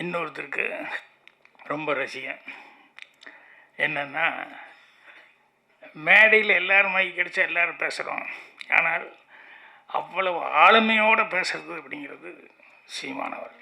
இன்னொருத்தருக்கு ரொம்ப ரசிகன். என்னென்னா, மேடையில் எல்லோரும் மைக் கிடைச்சா எல்லோரும் பேசுகிறோம். ஆனால் அவ்வளவு ஆளுமையோடு பேசுறது அப்படிங்கிறது சீமானவர்.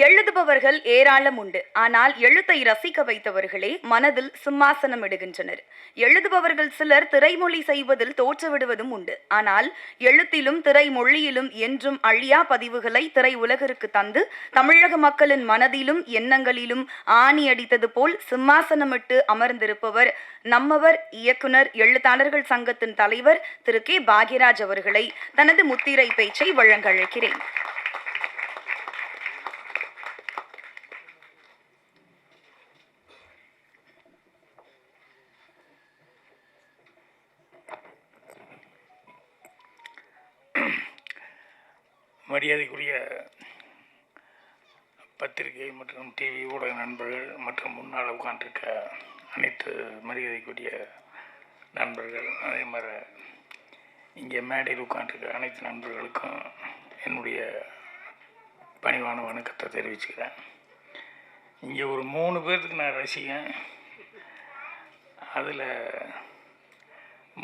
எழுதுபவர்கள் ஏராளம் உண்டு. ஆனால் எழுத்தை ரசிக்க வைத்தவர்களே மனதில் சிம்மாசனம் இடுகின்றனர். எழுதுபவர்கள் சிலர் திரைமொழி செய்வதில் தோற்றுவிடுவதும் உண்டு. ஆனால் எழுத்திலும் திரைமொழியிலும் என்றும் அழியா பதிவுகளை திரை உலகிற்கு தந்து தமிழக மக்களின் மனதிலும் எண்ணங்களிலும் ஆணி அடித்தது போல் சிம்மாசனமிட்டு அமர்ந்திருப்பவர் நம்மவர் இயக்குனர் எழுத்தாளர்கள் சங்கத்தின் தலைவர் திரு கே பாக்யராஜ் அவர்களை தனது முத்திரை பேச்சை வழங்க அழைக்கிறேன். மரியாதைக்குரிய பத்திரிகை மற்றும் டிவி ஊடக நண்பர்கள் மற்றும் முன்னால் உட்காண்டிருக்க அனைத்து மரியாதைக்குரிய நண்பர்கள், அதே மாதிரி இங்கே மேடையில் உட்காண்டிருக்க அனைத்து நண்பர்களுக்கும் என்னுடைய பணிவான வணக்கத்தை தெரிவிச்சுக்கிறேன். இங்கே ஒரு 3 பேர்த்துக்கு நான் ரசிகன். அதில்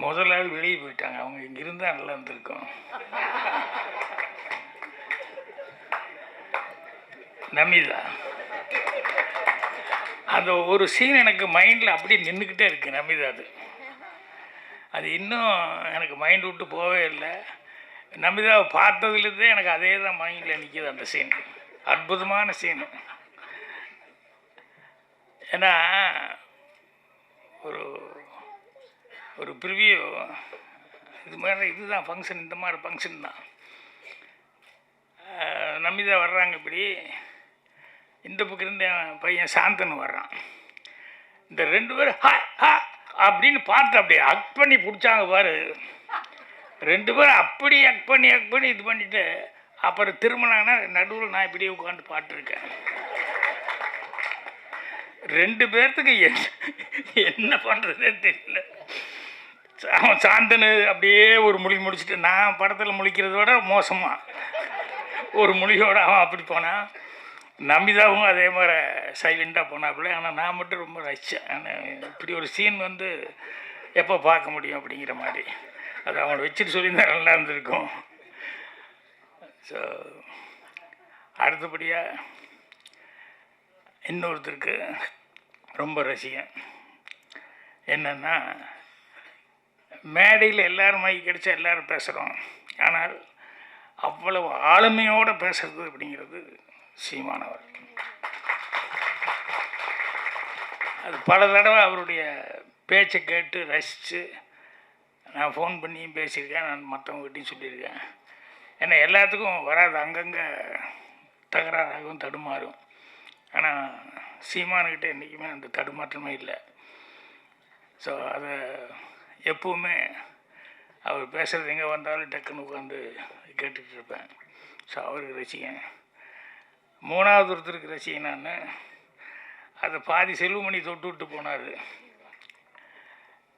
முதலாள் வெளியே போயிட்டாங்க. அவங்க இங்கே இருந்தால் நல்லா இருந்திருக்கும். நமிதா, அந்த ஒரு சீன் எனக்கு மைண்டில் அப்படியே நின்றுக்கிட்டே இருக்குது. நமிதா அது இன்னும் எனக்கு மைண்ட் விட்டு போகவே இல்லை. நமிதாவை பார்த்ததுலேருந்தே எனக்கு அதே தான் மைண்டில் நிற்கிது. அந்த சீன் அற்புதமான சீனு. ஏன்னா ஒரு ஒரு ப்ரிவியூ இது மாதிரி இதுதான் ஃபங்க்ஷன், இந்த மாதிரி ஃபங்க்ஷன் தான். நமிதா வர்றாங்க. இப்படி இந்த பக்கம் இருந்து என் பையன் சாந்தனு வர்றான். இந்த 2 பேரும் ஹா ஹா அப்படின்னு பார்த்து அப்படியே அக் பண்ணி பிடிச்சாங்க பாரு. 2 பேரும் அப்படி அக் பண்ணி இது பண்ணிவிட்டு அப்புறம் திரும்பினாங்கன்னா நடுவில் நான் இப்படியே உட்காந்து பாட்டுருக்கேன். 2 பேர்த்துக்கு என்ன பண்ணுறதே தெரியல. அவன் சாந்தனு அப்படியே ஒரு மொழி முடிச்சுட்டு, நான் படத்தில் முழிக்கிறத விட மோசமாக ஒரு மொழியோடு அவன் அப்படி போனான். நமிதாவும் அதே மாதிரி சைலண்டாக போனாப்புல. ஆனால் நான் மட்டும் ரொம்ப ரசித்தேன். ஆனால் இப்படி ஒரு சீன் எப்போ பார்க்க முடியும் அப்படிங்கிற மாதிரி. அது அவனை வச்சுட்டு சொல்லியிருந்தா நல்லா இருந்திருக்கும். ஸோ அடுத்தபடியாக இன்னொருத்தருக்கு ரொம்ப ரசிகன். என்னென்னா, மேடையில் எல்லோரும் மைக் கிடைச்சா எல்லோரும் பேசுகிறோம். ஆனால் அவ்வளவு ஆளுமையோடு பேசுறது அப்படிங்கிறது சீமானவர். அது பல தடவை அவருடைய பேச்சை கேட்டு ரசித்து நான் ஃபோன் பண்ணியும் பேசியிருக்கேன். நான் மற்றவங்ககிட்டையும் சொல்லியிருக்கேன். ஏன்னா எல்லாத்துக்கும் வராது, அங்கங்கே தகராறாகவும் தடுமாறும். ஆனால் சீமானுக்கிட்ட என்றைக்குமே அந்த தடுமாற்றமே இல்லை. ஸோ அதை எப்பவுமே அவர் பேசுகிறது எங்கே வந்தாலும் டக்குன்னு உட்காந்து கேட்டுட்டு இருப்பேன். ஸோ அவருக்கு ரசிகன். 3வது ஒருத்தருக்கு ரசிகன். நான் அதை பாதி செல்வமணி தொட்டு விட்டு போனார்.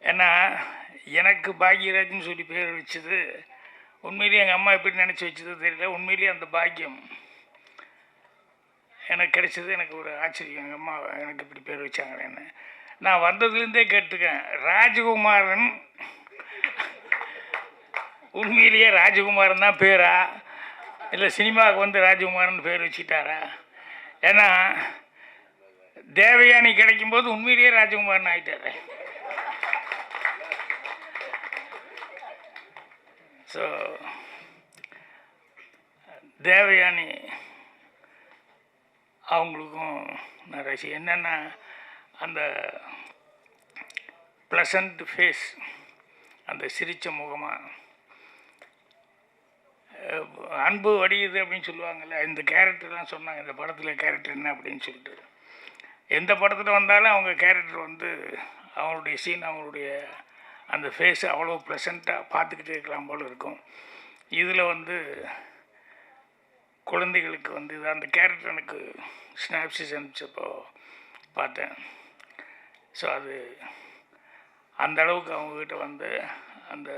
ஏன்னா எனக்கு பாக்யராஜ்னு சொல்லி பேர் வச்சது உண்மையிலேயே எங்கள் அம்மா எப்படி நினச்சி வச்சது தெரியல. உண்மையிலேயே அந்த பாக்கியம் எனக்கு கிடைச்சது. எனக்கு ஒரு ஆச்சரியம், எங்கள் அம்மா எனக்கு இப்படி பேர் வச்சாங்களேன்னு. நான் வந்ததுலேருந்தே கேட்டுருக்கேன், ராஜகுமாரன் உண்மையிலேயே ராஜகுமாரன் தான் பேரா, இல்லை சினிமாவுக்கு ராஜகுமாரன் பேர் வச்சுட்டாரா? ஏன்னா தேவயானி கிடைக்கும்போது உண்மையிலேயே ராஜகுமாரன் ஆகிட்டாரு. ஸோ தேவயானி அவங்களுக்கும் நான் ரசிகன். என்னென்னா அந்த ப்ளசண்ட் ஃபேஸ், அந்த சிரித்த முகமாக அன்பு வடியுது அப்படின்னு சொல்லுவாங்கள்ல, இந்த கேரக்டர்லாம் சொன்னாங்க. இந்த படத்தில் கேரக்டர் என்ன அப்படின்னு சொல்லிட்டு, எந்த படத்தில் வந்தாலும் அவங்க கேரக்டர் அவங்களுடைய சீன், அவங்களுடைய அந்த ஃபேஸ் அவ்வளோ ப்ளசண்ட்டாக பார்த்துக்கிட்டே இருக்கலாம் போல் இருக்கும். இதில் குழந்தைகளுக்கு இது அந்த கேரக்டர் எனக்கு ஸ்னாப்சிஸ் அனுப்பிச்சப்போ பார்த்தேன். ஸோ அது அந்த அளவுக்கு அவங்கக்கிட்ட அந்த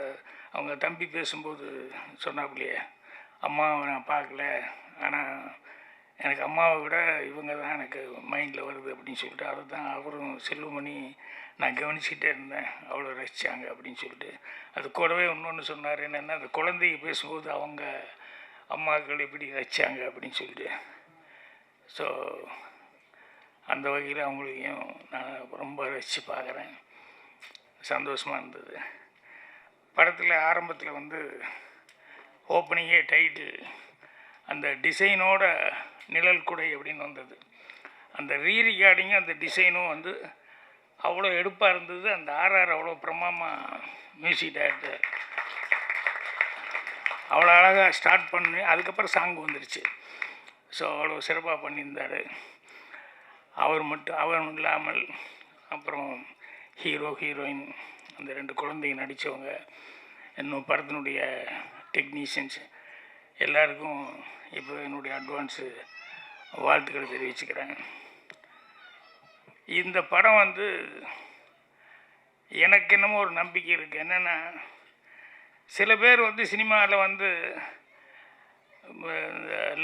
அவங்க தம்பி பேசும்போது சொன்னாப்புலையே, அம்மாவை நான் பார்க்கல, ஆனால் எனக்கு அம்மாவை விட இவங்க தான் எனக்கு மைண்டில் வருது அப்படின்னு சொல்லிட்டு அதை தான் அவரும் செல்வமணி நான் கவனிச்சுக்கிட்டே இருந்தேன், அவ்வளோ ரசித்தாங்க அப்படின்னு சொல்லிட்டு. அது கூடவே இன்னொன்று சொன்னார், என்னென்னா அந்த குழந்தைய பேசும்போது அவங்க அம்மாக்கள் எப்படி ரசித்தாங்க அப்படின்னு சொல்லிட்டு. ஸோ அந்த வகையில் அவங்களையும் நான் ரொம்ப ரசித்து பார்க்குறேன், சந்தோஷமாக இருந்தது. படத்தில் ஆரம்பத்தில் வந்து ஓப்பனிங்கே டைட்டில் அந்த டிசைனோட நிழல் குடை அப்படின்னு வந்தது. அந்த ரீரிகார்டிங்கும் அந்த டிசைனும் வந்து அவ்வளோ எடுப்பாக இருந்தது. அந்த ஆர்ஆர் அவ்வளோ பிரமாதமாக மியூசிக் டைரக்டர் அவ்வளோ அழகாக ஸ்டார்ட் பண்ணி அதுக்கப்புறம் சாங் வந்துருச்சு. ஸோ அவ்வளோ சிறப்பாக பண்ணியிருந்தார். அவர் இல்லாமல் அப்புறம் ஹீரோ ஹீரோயின் அந்த 2 குழந்தைங்க நடித்தவங்க, இன்னும் படத்தினுடைய டெக்னீஷியன்ஸ் எல்லாருக்கும் இப்போ என்னுடைய அட்வான்ஸு வாழ்த்துக்களை தெரிவிச்சுக்கிறேன். இந்த படம் வந்து எனக்கு என்னமோ ஒரு நம்பிக்கை இருக்குது. என்னென்னா சில பேர் வந்து சினிமாவில் வந்து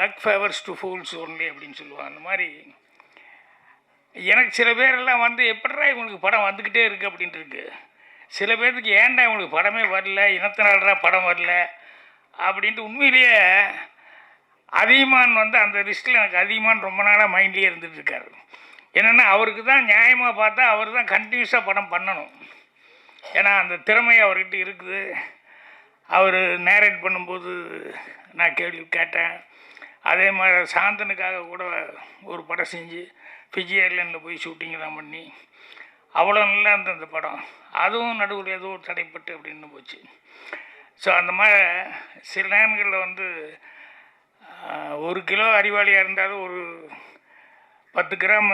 luck favours to fools only அப்படின்னு சொல்லுவாங்க. அந்த மாதிரி எனக்கு சில பேரெல்லாம் வந்து எப்படிடா இவங்களுக்கு படம் வந்துக்கிட்டே இருக்குது அப்படின்ட்டு இருக்கு. சில பேர்த்துக்கு ஏன்டா இவங்களுக்கு படமே வரல, இனத்தினால்டா படம் வரல அப்படின்ட்டு. உண்மையிலேயே அதிகமான் வந்து அந்த லிஸ்ட்டில் எனக்கு அதிகமான் ரொம்ப நாளாக மைண்ட்லேயே இருந்துகிட்ருக்காரு. என்னென்னா அவருக்கு தான் நியாயமாக பார்த்தா அவர் தான் கண்டினியூஸாக படம் பண்ணணும். ஏன்னா அந்த திறமை அவர்கிட்ட இருக்குது. அவர் நேரேட் பண்ணும்போது நான் கேள்வி கேட்டேன். அதே மாதிரி சாந்தனுக்காக கூட ஒரு படம் செஞ்சு ஃபிஜி ஐலண்டில் போய் ஷூட்டிங்லாம் பண்ணி அவ்வளோ நல்லா இருந்த அந்த படம். அதுவும் நடுவில் ஏதோ தடைப்பட்டு அப்படின்னு போச்சு. ஸோ அந்த மாதிரி சில நேரங்களில் வந்து 1 கிலோ அறிவாளியாக இருந்தாலும் ஒரு 10 கிராம்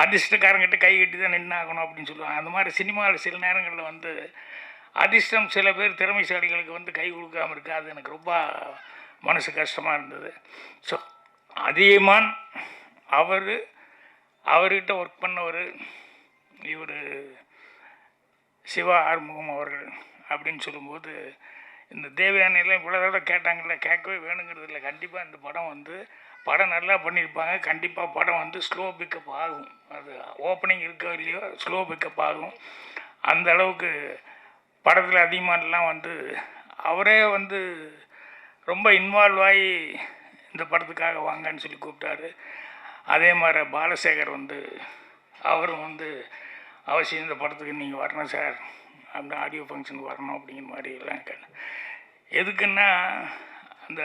அதிர்ஷ்டக்காரங்கிட்ட கை கட்டி தான் நின்னாகணும் அப்படின்னு சொல்லுவாங்க. அந்த மாதிரி சினிமாவில் சில நேரங்களில் வந்து அதிர்ஷ்டம் சில பேர் திறமைசாலிகளுக்கு வந்து கை கொடுக்காமல் இருக்குது. அது எனக்கு ரொம்ப மனசு கஷ்டமாக இருந்தது. ஸோ அதிகமான் அவர்கிட்ட ஒர்க் பண்ணவர் இவர் சிவா ஆறுமுகம் அவர்கள் அப்படின்னு சொல்லும்போது இந்த தேவயானையெல்லாம் இவ்வளோ தடவை கேட்டாங்கல்ல, கேட்கவே வேணுங்கிறது இல்லை. கண்டிப்பாக இந்த படம் வந்து படம் நல்லா பண்ணியிருப்பாங்க. கண்டிப்பாக படம் வந்து ஸ்லோ பிக்கப் ஆகும். அது ஓப்பனிங் இருக்கோ இல்லையோ ஸ்லோ பிக்கப் ஆகும். அந்த அளவுக்கு படத்தில் அதிகமானலாம் வந்து அவரே வந்து ரொம்ப இன்வால்வ் ஆகி இந்த படத்துக்காக வாங்கன்னு சொல்லி கூப்பிட்டாரு. அதே மாதிரி பாலசேகர் வந்து அவரும் வந்து அவசியம் இந்த படத்துக்கு நீங்கள் வரணும் சார், அப்படி ஆடியோ ஃபங்க்ஷனுக்கு வரணும் அப்படிங்கிற மாதிரி எல்லாம் கேட்டேன். எதுக்குன்னா அந்த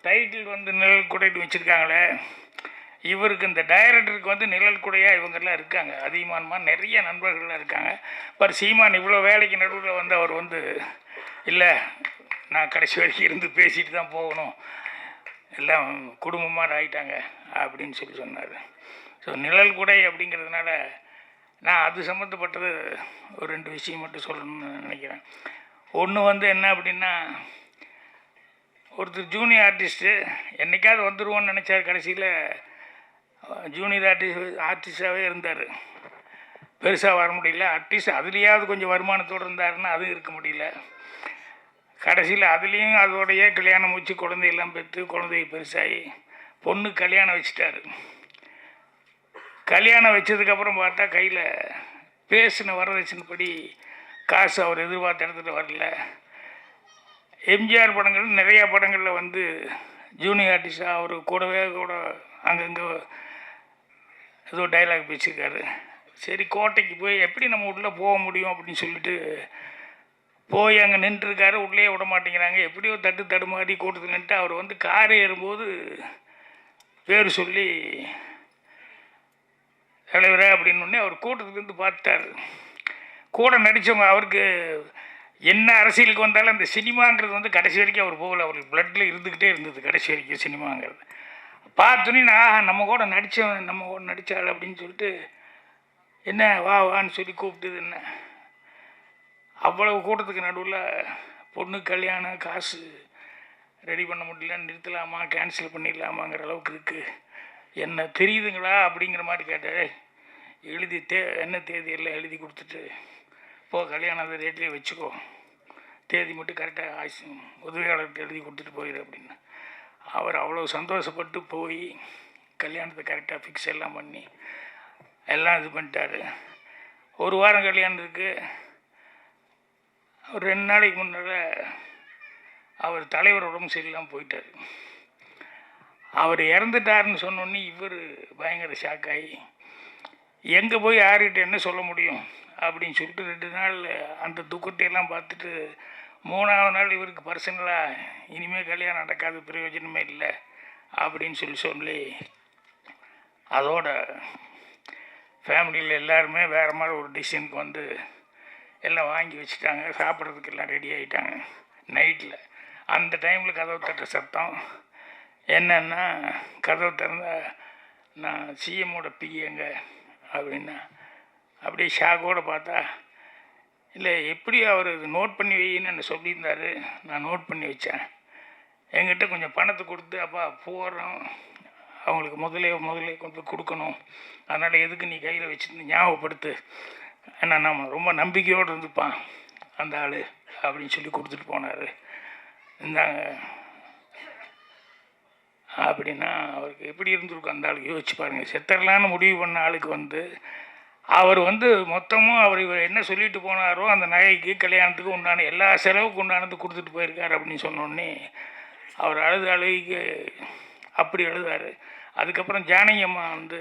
டைட்டில் வந்து நிழல் குடைன்னு வச்சுருக்காங்களே, இவருக்கு இந்த டைரக்டருக்கு வந்து நிழல் குடையாக இவங்கெல்லாம் இருக்காங்க. அதிகமானமாக நிறைய நண்பர்கள்லாம் இருக்காங்க. பர் சீமான் இவ்வளோ வேலைக்கு நடுவில் வந்து அவர் வந்து இல்லை நான் கடைசி வரைக்கும் இருந்து பேசிட்டு தான் போகணும், எல்லாம் குடும்பமாக ஆகிட்டாங்க அப்படின்னு சொல்லி சொன்னார். ஸோ நிழல் குடை அப்படிங்கிறதுனால நான் அது சம்மந்தப்பட்டது ஒரு 2 விஷயம் மட்டும் சொல்லணும்னு நினைக்கிறேன். ஒன்று வந்து என்ன அப்படின்னா, ஒருத்தர் ஜூனியர் ஆர்டிஸ்ட்டு என்றைக்காவது வந்துடுவோன்னு நினச்சார். கடைசியில் ஜூனியர் ஆர்டிஸ்டாகவே இருந்தார். பெருசாக வர முடியல. அட்லீஸ்ட் அதுலேயாவது கொஞ்சம் வருமானத்தோடு இருந்தாருன்னா அதுவும் இருக்க முடியல. கடைசியில் அதுலேயும் அதோடையே கல்யாணம் வச்சு குழந்தையெல்லாம் பெற்று குழந்தைய பெருசாகி பொண்ணு கல்யாணம் வச்சுட்டாரு. கல்யாணம் வச்சதுக்கப்புறம் பார்த்தா கையில் பேசின வரதட்சணைப்படி காசு அவர் எதிர்பார்த்த இடத்துல வரல. எம்ஜிஆர் படங்கள் நிறையா படங்களில் வந்து ஜூனியர் ஆர்டிஸ்டாக அவர் கூட அங்கங்கே ஏதோ டைலாக் பேசியிருக்காரு. சரி கோட்டைக்கு போய் எப்படி நம்ம உள்ளே போக முடியும் அப்படின்னு சொல்லிட்டு போய் அங்கே நின்றுருக்காரு. உள்ளே விட மாட்டேங்கிறாங்க. எப்படியோ தடுமாறி கூட்டத்தில் நின்றுட்டு அவர் வந்து கார் ஏறும்போது பேர் சொல்லி தலைவரே அப்படின்னோடனே அவர் கூட்டத்துலேருந்து பார்த்துட்டார். கூட நடித்தவங்க அவருக்கு என்ன அரசியலுக்கு வந்தாலும் அந்த சினிமாங்கிறது வந்து கடைசி வரைக்கும் அவர் போகல. அவருக்கு பிளட்டில் இருந்துக்கிட்டே இருந்தது கடைசி வரைக்கும் சினிமாங்கிறது. பார்த்தோன்னே நான் நம்ம கூட நடித்தாள் அப்படின்னு சொல்லிட்டு என்ன வான்னு சொல்லி கூப்பிட்டுது. என்ன அவ்வளவு கூட்டத்துக்கு நடுவில் பொண்ணு கல்யாணம் காசு ரெடி பண்ண முடியல, நிறுத்தலாமா கேன்சல் பண்ணிடலாமாங்கிற அளவுக்கு இருக்குது, என்ன தெரியுதுங்களா அப்படிங்கிற மாதிரி கேட்டார். எழுதி என்ன தேதி எல்லாம் எழுதி கொடுத்துட்டு போ, கல்யாணம் அந்த ரேட்லேயே வச்சுக்கோ, தேதி மட்டும் கரெக்டாக உதவியாளர்கிட்ட எழுதி கொடுத்துட்டு போயிடு அப்படின்னு. அவர் அவ்வளோ சந்தோஷப்பட்டு போய் கல்யாணத்தை கரெக்டாக ஃபிக்ஸ் எல்லாம் பண்ணி எல்லாம் இது பண்ணிட்டாரு. ஒரு வாரம் கல்யாணத்துக்கு ஒரு 2 நாளைக்கு முன்னால் அவர் தலைவர் உடம்பு சரியில்லாமல் போயிட்டார். அவர் இறந்துட்டாருன்னு சொன்னோன்னே இவர் பயங்கர ஷாக்காகி எங்கே போய் யார்கிட்ட என்ன சொல்ல முடியும் அப்படின்னு சொல்லிட்டு 2 நாள் அந்த துக்கத்தையெல்லாம் பார்த்துட்டு 3ஆவது நாள் இவருக்கு பர்சனலாக இனிமேல் கல்யாணம் நடக்காத பிரயோஜனமே இல்லை அப்படின்னு சொல்லி அதோட ஃபேமிலியில் எல்லாருமே வேறு மாதிரி ஒரு டிசிஷனுக்கு வந்து எல்லாம் வாங்கி வச்சுட்டாங்க. சாப்பிட்றதுக்கு எல்லாம் ரெடி ஆகிட்டாங்க. நைட்டில் அந்த டைமில் கதவு தட்டுற சத்தம் என்னன்னா, கதவு திறந்தால் நான் சிஎம்மோட பிஏங்க அப்படின்னா அப்படியே ஷாக்கோடு பார்த்தா, இல்லை எப்படி அவர் நோட் பண்ணி வைன்னு என்ன சொல்லியிருந்தார். நான் நோட் பண்ணி வச்சேன். என்கிட்ட கொஞ்சம் பணத்தை கொடுத்து அப்பா போகிறோம், அவங்களுக்கு முதலே கொண்டு போய் கொடுக்கணும், அதனால் எதுக்கு நீ கையில் வச்சுருந்து ஞாபகப்படுத்து, ஏன்னா நம்ம ரொம்ப நம்பிக்கையோடு இருந்துப்பான் அந்த ஆள் அப்படின்னு சொல்லி கொடுத்துட்டு போனார். இந்தாங்க அப்படின்னா அவருக்கு எப்படி இருந்திருக்கும் அந்த ஆளுக்கு யோசிச்சு பாருங்கள். செத்தரலான்னு முடிவு பண்ண ஆளுக்கு வந்து அவர் வந்து மொத்தமும் இவர் என்ன சொல்லிட்டு போனாரோ அந்த நகைக்கு கல்யாணத்துக்கு உண்டான எல்லா செலவுக்கு உண்டானது கொடுத்துட்டு போயிருக்கார் அப்படின்னு சொன்னோடனே அவர் அழுகைக்கு அப்படி எழுதார். அதுக்கப்புறம் ஜானகி அம்மா வந்து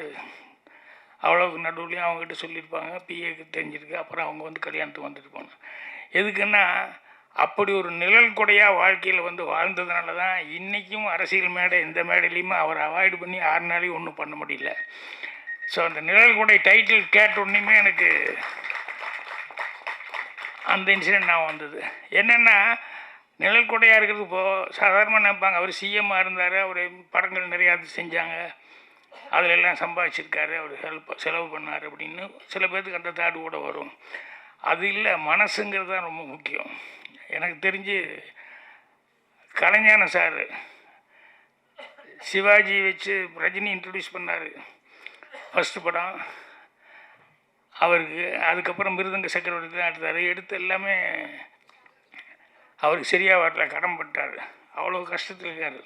அவ்வளோக்கு நடுவுலையும் அவங்ககிட்ட சொல்லியிருப்பாங்க, பிஏக்கு தெரிஞ்சிருக்கு. அப்புறம் அவங்க வந்து கல்யாணத்துக்கு வந்துட்டு போனாங்க. எதுக்குன்னா அப்படி ஒரு நிழல் கொடையாக வாழ்க்கையில் வந்து வாழ்ந்ததுனால தான் இன்றைக்கும் அரசியல் மேடை எந்த மேடையிலையுமே அவர் அவாய்டு பண்ணி 6 நாளையும் ஒன்றும் பண்ண முடியல. ஸோ அந்த நிழல் கொடை டைட்டில் கேட்டோன்னையுமே எனக்கு அந்த இன்சிடெண்ட் நான் வந்தது. என்னென்னா நிழல் கொடையாக இருக்கிறது இப்போது சாதாரணமாக நினைப்பாங்க, அவர் சிஎம்மாக இருந்தார், அவர் படங்கள் நிறையா செஞ்சாங்க, அதில் எல்லாம் சம்பாதிச்சிருக்காரு, அவர் செலவு பண்ணார் அப்படின்னு சில பேர்த்துக்கு அந்த தாடு கூட வரும். அது இல்லை, மனசுங்கிறது தான் ரொம்ப முக்கியம். எனக்கு தெரிஞ்சு கலைஞான சார் சிவாஜி வச்சு ரஜினி இன்ட்ரடியூஸ் பண்ணார் ஃபஸ்ட்டு படம் அவருக்கு. அதுக்கப்புறம் மிருதங்க சக்கரவர்த்தி தான் எடுத்தார். எடுத்து எல்லாமே அவருக்கு சரியாக வரல, கடன் பட்டார், அவ்வளோ கஷ்டத்தில் இருக்கார்.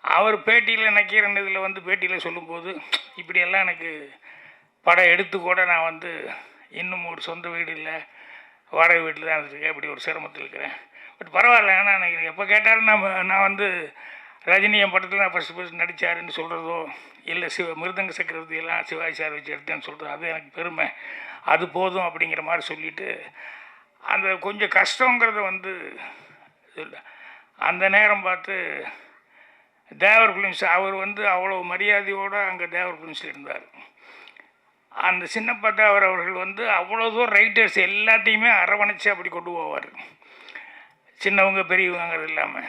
அவர் பேட்டியில் நக்கீரன் இதில் வந்து பேட்டியில் சொல்லும்போது, இப்படியெல்லாம் எனக்கு படம் எடுத்து கூட நான் வந்து இன்னும் ஒரு சொந்த வீடு இல்லை, வாடகை வீட்டில் தான் இருந்திருக்கேன், இப்படி ஒரு சிரமத்தில் இருக்கிறேன். பட் பரவாயில்ல, ஏன்னா எனக்கு எப்போ கேட்டாலும் நான் வந்து ரஜினி என் படத்தில் நான் ஃபஸ்ட்டு நடித்தாருன்னு சொல்கிறதோ, இல்லை மிருதங்க சக்கரவர்த்தியெல்லாம் சிவாஜி சார் வச்சு எடுத்தேன்னு சொல்கிறது, அது எனக்கு பெருமை, அது போதும் அப்படிங்கிற மாதிரி சொல்லிவிட்டு அந்த கொஞ்சம் கஷ்டங்கிறத வந்து இல்லை. அந்த நேரம் பார்த்து தேவர் ஃபிலிம்ஸ் அவர் வந்து அவ்வளோ மரியாதையோடு அங்கே தேவர் ஃபிலிம்ஸில் இருந்தார். அந்த சின்னப்பா தேவர் அவர்கள் வந்து அவ்வளோ தூரம் ரைட்டர்ஸ் எல்லாத்தையுமே அரவணைச்சு அப்படி கொண்டு போவார், சின்னவங்க பெரியவங்கிறது இல்லாமல்.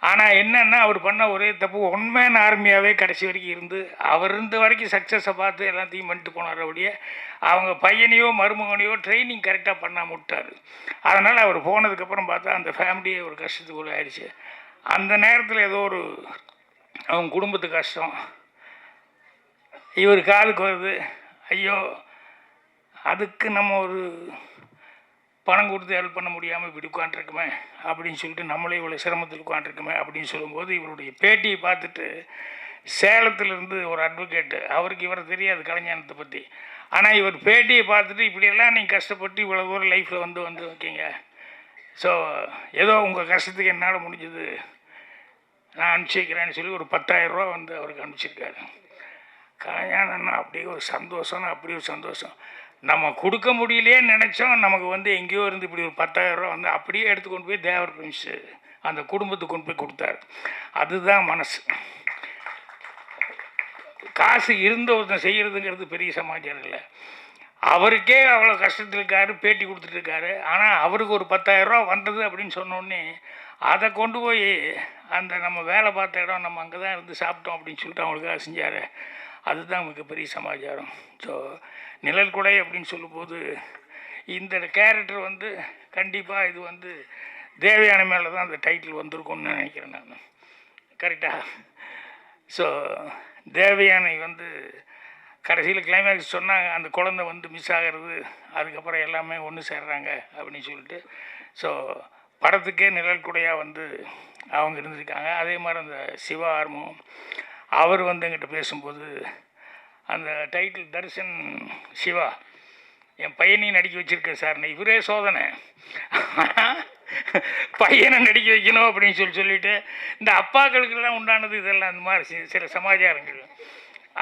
ஆனால் என்னென்னா அவர் பண்ண ஒரே தப்பு, ஒன் மேன் ஆர்மியாகவே கடைசி வரைக்கும் இருந்து அவர் இருந்த வரைக்கும் சக்ஸஸை பார்த்து எல்லாத்தையும் பண்ணிட்டு போனார். அப்படியே அவங்க பையனையோ மருமகனையோ ட்ரைனிங் கரெக்டாக பண்ணாமல் விட்டார். அதனால் அவர் போனதுக்கப்புறம் பார்த்தா அந்த ஃபேமிலியே ஒரு கஷ்டத்துக்குள்ளே ஆயிடுச்சு. அந்த நேரத்தில் ஏதோ ஒரு அவங்க குடும்பத்துக்கு கஷ்டம் இவர் காதுக்கு வருது, ஐயோ அதுக்கு நம்ம ஒரு பணம் கொடுத்து ஹெல்ப் பண்ண முடியாமல் இப்படி உட்காண்ட்ருக்குமே அப்படின்னு சொல்லிட்டு நம்மளே இவ்வளோ சிரமத்தில் உட்காண்ட்ருக்குமே அப்படின்னு சொல்லும்போது இவருடைய பேட்டியை பார்த்துட்டு சேலத்திலேருந்து ஒரு அட்வொகேட்டு, அவருக்கு இவரை தெரியாது கலைஞானத்தை பற்றி, ஆனால் இவர் பேட்டியை பார்த்துட்டு இப்படியெல்லாம் நீங்கள் கஷ்டப்பட்டு இவ்வளோ தூரம் லைஃப்பில் வந்து வைக்கீங்க, ஸோ ஏதோ உங்கள் கஷ்டத்துக்கு என்னால் முடிஞ்சது நான் அனுப்பிச்சி வைக்கிறேன்னு சொல்லி ஒரு 10,000 ரூபா வந்து அவருக்கு அனுப்பிச்சிருக்காரு. கல்யாணம்னா அப்படியே ஒரு சந்தோஷம்னா அப்படி ஒரு சந்தோஷம். நம்ம கொடுக்க முடியலையேன்னு நினச்சோம், நமக்கு வந்து எங்கேயோ இருந்து இப்படி ஒரு 10,000 ரூபா வந்து அப்படியே எடுத்து கொண்டு போய் தேவர் ஃபிலிம்ஸு அந்த குடும்பத்துக்கு கொண்டு போய் கொடுத்தாரு. அதுதான் மனசு. காசு இருந்த ஒருத்தன் செய்கிறதுங்கிறது பெரிய சமாச்சாரம் இல்லை. அவருக்கே அவ்வளோ கஷ்டத்தில் இருக்காரு, பேட்டி கொடுத்துட்ருக்காரு, ஆனால் அவருக்கு ஒரு 10,000 ரூபா வந்தது அப்படின்னு சொன்னோடனே அதை கொண்டு போய் அந்த நம்ம வேலை பார்த்த இடம் நம்ம அங்கே தான் இருந்து சாப்பிட்டோம் அப்படின்னு சொல்லிட்டு அவங்களுக்காக செஞ்சார். அதுதான் மிகப்பெரிய சமாச்சாரம். ஸோ நிழல் கொடை அப்படின்னு சொல்லும்போது இந்த கேரக்டர் வந்து கண்டிப்பாக இது வந்து தேவயானை மேலே தான் அந்த டைட்டில் வந்திருக்கும்னு நினைக்கிறேன் நான். கரெக்டாக? ஸோ தேவயானை வந்து கடைசியில் கிளைமேக்ஸ் சொன்னாங்க, அந்த குழந்தை வந்து மிஸ் ஆகிறது, அதுக்கப்புறம் எல்லாமே ஒன்று சேர்றாங்க அப்படின்னு சொல்லிட்டு. ஸோ படத்துக்கே நிழல் குடையாக வந்து அவங்க இருந்திருக்காங்க. அதே மாதிரி அந்த சிவா ஆர்வம் அவர் வந்து என்கிட்ட பேசும்போது அந்த டைட்டில் தர்ஷன் சிவா என் பையனையும் நடிக்க வச்சுருக்கேன் சார், இவரே சோதனை பையனை நடிக்க வைக்கணும் அப்படின்னு சொல்லிட்டு இந்த அப்பாக்களுக்கெல்லாம் உண்டானது இதெல்லாம் அந்த மாதிரி சில சமாச்சாரங்கள்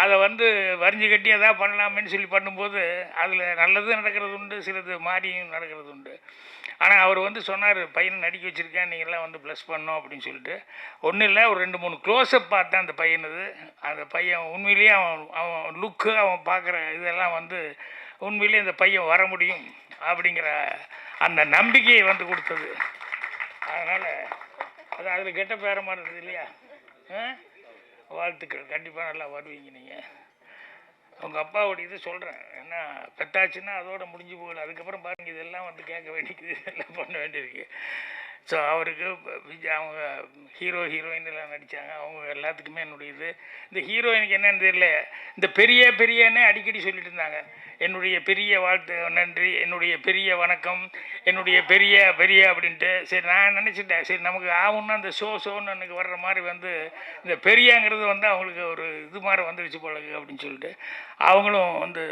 அதை வந்து வரிஞ்சு கட்டி எதாவது பண்ணலாமேன்னு சொல்லி பண்ணும்போது அதில் நல்லது நடக்கிறது உண்டு, சிலது மாறியும் நடக்கிறது உண்டு. ஆனால் அவர் வந்து சொன்னார், பையனை நடிக்க வச்சுருக்கேன், நீங்கள்லாம் வந்து ப்ளஸ் பண்ணோம் அப்படின்னு சொல்லிட்டு. ஒன்றும் இல்லை, ஒரு 2-3 க்ளோஸ்அப் பார்த்தேன் அந்த பையனது. அந்த பையன் உண்மையிலேயே அவன் லுக்கு, அவன் பார்க்குற இதெல்லாம் வந்து உண்மையிலேயே இந்த பையன் வர முடியும் அப்படிங்கிற அந்த நம்பிக்கையை வந்து கொடுத்தது. அதனால் அது அதில் கெட்ட பேர மாதிரி இருந்தது இல்லையா? வாழ்த்துக்கள், கண்டிப்பாக நல்லா வருவீங்க நீங்கள். உங்கள் அப்பாவோட இது சொல்கிறேன், ஏன்னா பெத்தாச்சுன்னா அதோட முடிஞ்சு போகல, அதுக்கப்புறம் பாருங்கள் இதெல்லாம் வந்து கேட்க வேண்டியது, இதெல்லாம் பண்ண வேண்டியிருக்கு. ஸோ அவருக்கு அவங்க ஹீரோயின் எல்லாம் நடித்தாங்க, அவங்க எல்லாத்துக்குமே என்னுடைய இது. இந்த ஹீரோயினுக்கு என்னன்னு தெரியல, இந்த பெரியன்னு அடிக்கடி சொல்லிட்டு இருந்தாங்க. என்னுடைய பெரிய வாழ்த்து, நன்றி, என்னுடைய பெரிய வணக்கம், என்னுடைய பெரிய அப்படின்ட்டு. சரி நான் நினச்சிட்டேன், சரி நமக்கு ஆகும்னா அந்த ஷோன்னு எனக்கு வர்ற மாதிரி வந்து இந்த பெரியங்கிறது வந்து அவங்களுக்கு ஒரு இது மாதிரி வந்துடுச்சு போல அப்படின்னு சொல்லிட்டு அவங்களும் வந்து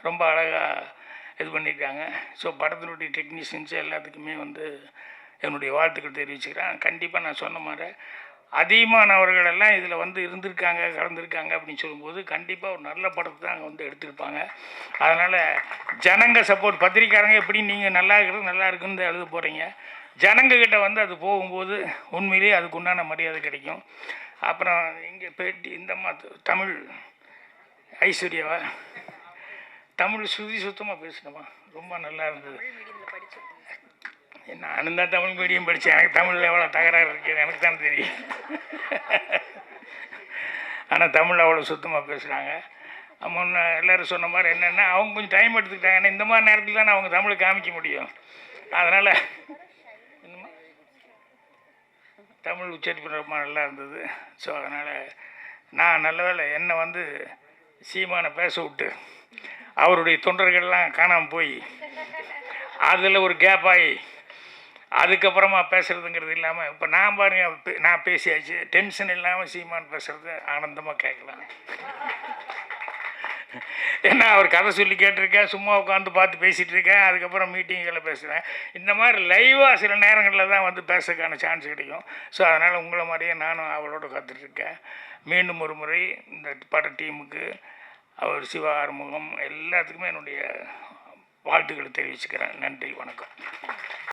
ரொம்ப அழகாக இது பண்ணியிருக்காங்க. ஸோ படத்தினுடைய டெக்னீஷியன்ஸ் எல்லாத்துக்குமே வந்து என்னுடைய வாழ்த்துக்கள் தெரிவிச்சுக்கிறேன். கண்டிப்பாக நான் சொன்ன மாதிரி அதிகமானவர்களெல்லாம் இதில் வந்து இருந்திருக்காங்க, கலந்துருக்காங்க அப்படின்னு சொல்லும்போது கண்டிப்பாக ஒரு நல்ல படத்தை தான் அங்கே வந்து எடுத்திருப்பாங்க. அதனால் ஜனங்க சப்போர்ட், பத்திரிக்காரங்க எப்படி நீங்கள் நல்லா இருக்குன்னு எழுத போகிறீங்க, ஜனங்கக்கிட்ட வந்து அது போகும்போது உண்மையிலேயே அதுக்கு உண்டான மரியாதை கிடைக்கும். அப்புறம் இங்கே பேட்டி இந்தம்மா தமிழ் ஐஸ்வர்யாவா தமிழ் சுத்தமாக பேசணுமா, ரொம்ப நல்லா இருந்தது. நானும் தான் தமிழ் மீடியம் படித்தேன், எனக்கு தமிழில் எவ்வளோ தகராறு இருக்குது எனக்கு தான் தெரியும். ஆனால் தமிழ் அவ்வளோ சுத்தமாக பேசுகிறாங்க. முன்ன எல்லோரும் சொன்ன மாதிரி என்னென்னா அவங்க கொஞ்சம் டைம் எடுத்துக்கிட்டாங்க. ஏன்னா இந்த மாதிரி நேரத்தில் தான் அவங்க தமிழை காமிக்க முடியும். அதனால் தமிழ் உச்சரிப்பு ரொம்ப நல்லா இருந்தது. ஸோ அதனால் நான் நல்ல வேளை என்னை வந்து சீமானை பேச விட்டு அவருடைய தொண்டர்கள்லாம் காணாமல் போய் அதில் ஒரு கேப் ஆகி அதுக்கப்புறமா பேசுகிறதுங்கிறது இல்லாமல் இப்போ நான் பாருங்கள் நான் பேசியாச்சு, டென்ஷன் இல்லாமல் சீமான் பேசுகிறது ஆனந்தமாக கேட்கலாம். ஏன்னா அவர் கதை சொல்லி கேட்டிருக்கேன், சும்மா உட்காந்து பார்த்து பேசிகிட்டு இருக்கேன், அதுக்கப்புறம் மீட்டிங்கில் பேசுகிறேன். இந்த மாதிரி லைவாக சில நேரங்களில் தான் வந்து பேசுறதுக்கான சான்ஸ் கிடைக்கும். ஸோ அதனால் உங்களை மாதிரியே நானும் அவளோட காத்துட்ருக்கேன். மீண்டும் ஒரு முறை இந்த பட டீமுக்கு, அவர் சிவா ஆறுமுகம் எல்லாத்துக்குமே என்னுடைய வாழ்த்துக்களை தெரிவிச்சுக்கிறேன். நன்றி, வணக்கம்.